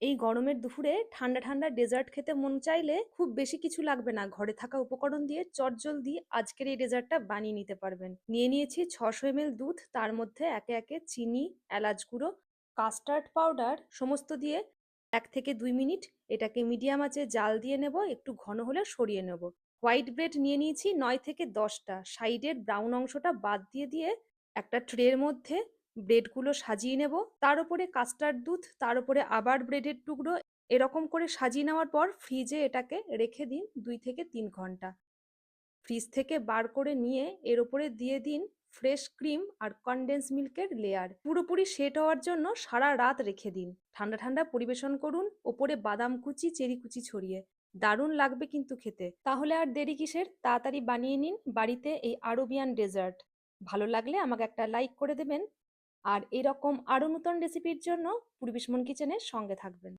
এই গরমের দুপুরে ঠান্ডা ঠান্ডা ডেজার্ট খেতে মন চাইলে খুব বেশি কিছু লাগবে না, ঘরে থাকা উপকরণ দিয়ে চটজলদি আজকের এই ডেজার্টটা বানিয়ে নিতে পারবেন। নিয়ে নিয়েছি 600 ml দুধ, তার মধ্যে একে একে চিনি, এলাচ গুঁড়ো, কাস্টার্ড পাউডার সমস্ত দিয়ে 1 থেকে 2 মিনিট এটাকে মিডিয়াম আঁচে জাল দিয়ে নেব, একটু ঘন হলে সরিয়ে নেব। হোয়াইট ব্রেড নিয়ে নিয়েছি 9 থেকে 10টা, সাইডের ব্রাউন অংশটা বাদ দিয়ে দিয়ে একটা ট্রের মধ্যে ব্রেডগুলো সাজিয়ে নেব, তার উপরে কাস্টার্ড দুধ, তার উপরে আবার ব্রেডের টুকরো, এরকম করে সাজিয়ে নেওয়ার পর ফ্রিজে এটাকে রেখে দিন 2 থেকে 3 ঘন্টা। ফ্রিজ থেকে বার করে নিয়ে এর উপরে দিয়ে দিন ফ্রেশ ক্রিম আর কনডেন্স মিল্কের লেয়ার, পুরোপুরি সেট হওয়ার জন্য সারা রাত রেখে দিন। ঠান্ডা ঠান্ডা পরিবেশন করুন, ওপরে বাদাম কুচি, চেরি কুচি ছড়িয়ে। দারুণ লাগবে কিন্তু খেতে। তাহলে আর দেরি কিসের, তাড়াতাড়ি বানিয়ে নিন বাড়িতে এই আরবিয়ান ডেজার্ট। ভালো লাগলে আমাকে একটা লাইক করে দেবেন, আর এরকম আরো নতুন রেসিপির জন্য পূর্বিশ মন কিচেনের সঙ্গে থাকবেন।